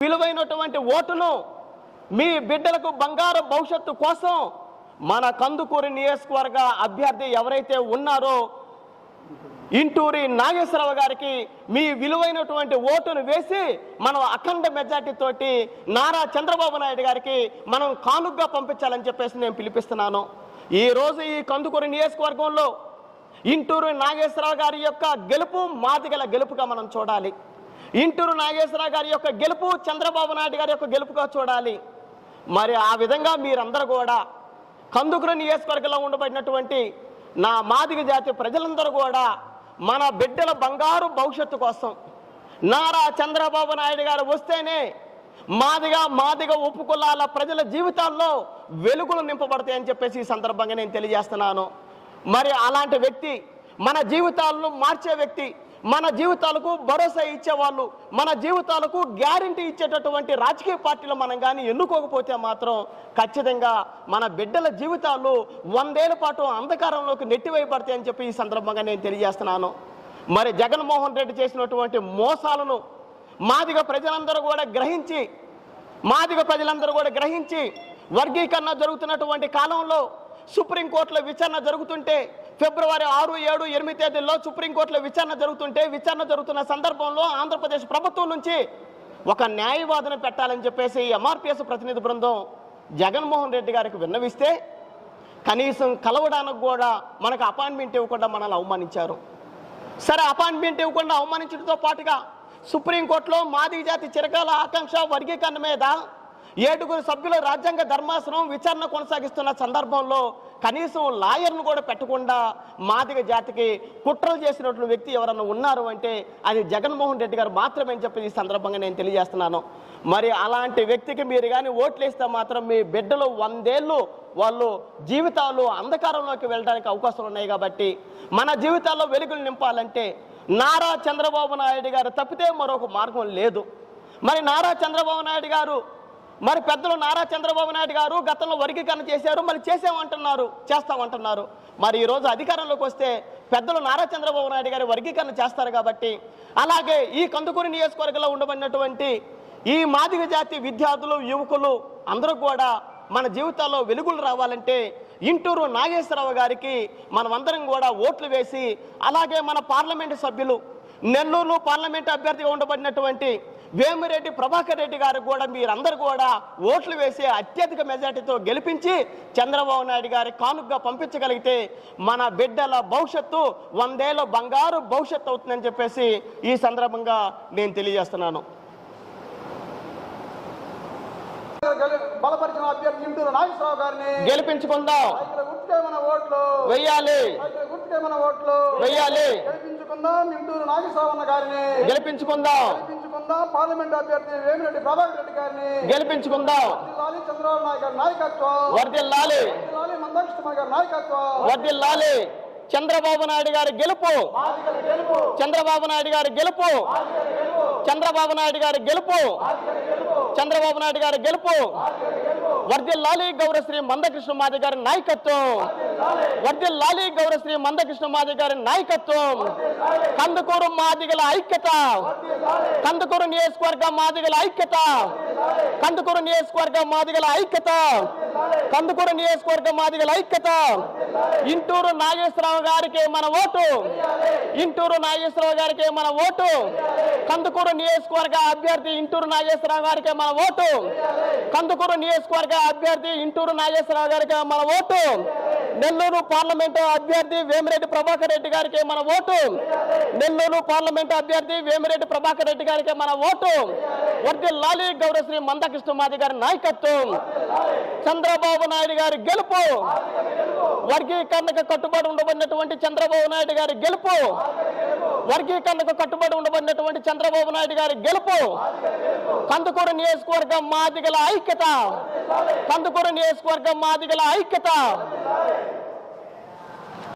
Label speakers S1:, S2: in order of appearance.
S1: విలువైనటువంటి ఓటును మీ బిడ్డలకు బంగారు భవిష్యత్తు కోసం మన కందుకూరు నియోజకవర్గ అభ్యర్థి ఎవరైతే ఉన్నారో ఇంటూరి నాగేశ్వరరావు గారికి మీ విలువైనటువంటి ఓటును వేసి మనం అఖండ మెజార్టీ తోటి నారా చంద్రబాబు నాయుడు గారికి మనం కానుగ్గా పంపించాలని చెప్పేసి నేను పిలిపిస్తున్నాను. ఈ రోజు ఈ కందుకూరు నియోజకవర్గంలో ఇంటూరి నాగేశ్వరరావు గారి యొక్క గెలుపు మాదిగల గెలుపుగా మనం చూడాలి. ఇంటూరు నాగేశ్వరరావు గారి యొక్క గెలుపు చంద్రబాబు నాయుడు గారి యొక్క గెలుపుగా చూడాలి. మరి ఆ విధంగా మీరందరూ కూడా కందుకూరు నియోజకవర్గంలో ఉండబడినటువంటి నా మాదిగ జాతి ప్రజలందరూ కూడా మన బిడ్డల బంగారు భవిష్యత్తు కోసం నారా చంద్రబాబు నాయుడు గారు వస్తేనే మాదిగ ఉపకులాల ప్రజల జీవితాల్లో వెలుగులు నింపబడతాయని చెప్పేసి ఈ సందర్భంగా నేను తెలియజేస్తున్నాను. మరి అలాంటి వ్యక్తి, మన జీవితాలను మార్చే వ్యక్తి, మన జీవితాలకు భరోసా ఇచ్చేవాళ్ళు, మన జీవితాలకు గ్యారంటీ ఇచ్చేటటువంటి రాజకీయ పార్టీలు మనం కానీ ఎన్నుకోకపోతే మాత్రం ఖచ్చితంగా మన బిడ్డల జీవితాలు 100 ఏళ్ల పాటు అంధకారంలోకి నెట్టివేయబడతాయని చెప్పి ఈ సందర్భంగా నేను తెలియజేస్తున్నాను. మరి జగన్మోహన్ రెడ్డి చేసినటువంటి మోసాలను మాదిగ ప్రజలందరూ కూడా గ్రహించి వర్గీకరణ జరుగుతున్నటువంటి కాలంలో సుప్రీంకోర్టులో విచారణ జరుగుతుంటే ఫిబ్రవరి 6, 7, 8 తేదీల్లో సుప్రీంకోర్టులో విచారణ జరుగుతున్న సందర్భంలో ఆంధ్రప్రదేశ్ ప్రభుత్వం నుంచి ఒక న్యాయవాదిని పెట్టాలని చెప్పేసి ఎంఆర్పిఎస్ ప్రతినిధి బృందం జగన్మోహన్ రెడ్డి గారికి విన్నవిస్తే కనీసం కలవడానికి కూడా మనకు అపాయింట్మెంట్ ఇవ్వకుండా మనల్ని అవమానించారు. సరే, అపాయింట్మెంట్ ఇవ్వకుండా అవమానించడంతో పాటుగా సుప్రీంకోర్టులో మాదిగ జాతి చిరకాల ఆకాంక్ష వర్గీకరణ మీద 7 సభ్యుల రాజ్యాంగ ధర్మాసనం విచారణ కొనసాగిస్తున్న సందర్భంలో కనీసం లాయర్ను కూడా పెట్టకుండా మాదిగ జాతికి కుట్రలు చేసినటువంటి వ్యక్తి ఎవరన్నా ఉన్నారు అంటే అది జగన్మోహన్ రెడ్డి గారు మాత్రమే అని చెప్పి ఈ సందర్భంగా నేను తెలియజేస్తున్నాను. మరి అలాంటి వ్యక్తికి మీరు కానీ ఓట్లు వేస్తే మాత్రం మీ బిడ్డలు 100 ఏళ్ళు వాళ్ళు జీవితాలు అంధకారంలోకి వెళ్ళడానికి అవకాశాలు ఉన్నాయి. కాబట్టి మన జీవితాల్లో వెలుగులు నింపాలంటే నారా చంద్రబాబు నాయుడు గారు తప్పితే మరొక మార్గం లేదు. మరి నారా చంద్రబాబు నాయుడు గారు, మరి పెద్దలు నారా చంద్రబాబు నాయుడు గారు గతంలో వర్గీకరణ చేశారు, మరి చేస్తామంటున్నారు. మరి ఈరోజు అధికారంలోకి వస్తే పెద్దలు నారా చంద్రబాబు నాయుడు గారు వర్గీకరణ చేస్తారు. కాబట్టి అలాగే ఈ కందుకూరు నియోజకవర్గంలో ఉండబడినటువంటి ఈ మాదిగ జాతి విద్యార్థులు, యువకులు అందరూ కూడా మన జీవితాల్లో వెలుగులు రావాలంటే ఇంటూరు నాగేశ్వరరావు గారికి మనమందరం కూడా ఓట్లు వేసి, అలాగే మన పార్లమెంటు సభ్యులు నెల్లూరు పార్లమెంటు అభ్యర్థిగా ఉండబడినటువంటి వేమిరెడ్డి ప్రభాకర్ రెడ్డి గారికి కూడా మీరందరూ కూడా ఓట్లు వేసి అత్యధిక మెజార్టీతో గెలిపించి చంద్రబాబు నాయుడు గారి కానుకగా పంపించగలిగితే మన బిడ్డల భవిష్యత్తు 100 ఏళ్ల బంగారు భవిష్యత్తు అవుతుందని చెప్పేసి ఈ సందర్భంగా నేను తెలియజేస్తున్నాను.
S2: బలపరిచిన అభ్యర్థి ఇంటూరు నాగేశ్వరరావు గారిని
S1: గెలిపించుకుందాం. వెయ్యాలి.
S2: గెలిపించుకుందాం. ఇంటూరు నాగేశ్వరరావు గారిని
S1: గెలిపించుకుందాం.
S2: పార్లమెంట్ అభ్యర్థి వేమిరెడ్డి ప్రభాకర్ రెడ్డి గారిని
S1: గెలిపించుకుందాం.
S2: చంద్రబాబు నాయుడు గారి నాయకత్వం
S1: వర్ధిల్లాలి.
S2: మందకృష్ణ గారి నాయకత్వం
S1: వర్ధిల్లాలి. చంద్రబాబు నాయుడు గారి గెలుపు. చంద్రబాబు నాయుడు గారి గెలుపు. చంద్రబాబు నాయుడు గారి గెలుపు. చంద్రబాబు నాయుడు గారి గెలుపు. వర్ధిల్లాలి గౌరవశ్రీ మందకృష్ణ మాది గారి నాయకత్వం. వర్ధిల్లాలి గౌరవశ్రీ మందకృష్ణ మాది గారి నాయకత్వం. కందుకూరు మాదిగల ఐక్యత. కందుకూరు నియోజకవర్గ మాదిగల ఐక్యత. కందుకూరు నియోజకవర్గ మాదిగల ఐక్యత. కందుకూరు నియోజకవర్గ మాదిగల ఐక్యత. ఇంటూరు నాగేశ్వరరావు గారికి మన ఓటు. ఇంటూరు నాగేశ్వరరావు గారికి మన ఓటు. కందుకూరు నియోజకవర్గ అభ్యర్థి ఇంటూరు నాగేశ్వరరావు గారికి మన ఓటు. కందుకూరు నియోజకవర్గ అభ్యర్థి ఇంటూరు నాగేశ్వరరావు గారికి మన ఓటు. నెల్లూరు పార్లమెంటు అభ్యర్థి వేమిరెడ్డి ప్రభాకర్ రెడ్డి గారికి మన ఓటు. నెల్లూరు పార్లమెంటు అభ్యర్థి వేమిరెడ్డి ప్రభాకర్ రెడ్డి గారికి మన ఓటు. వర్ధిల్లాలి గౌరవశ్రీ మందకృష్ణ మాది గారి నాయకత్వం. చంద్రబాబు నాయుడు గారి గెలుపు. వర్గీకరణకు కట్టుబడి ఉండబడినటువంటి చంద్రబాబు నాయుడు గారి గెలుపు. వర్గీకరణకు కట్టుబడి ఉండబడినటువంటి చంద్రబాబు నాయుడు గారి గెలుపు. కందుకూరు నియోజకవర్గం మాదిగల ఐక్యత. కందుకూరు నియోజకవర్గం మాదిగల ఐక్యత.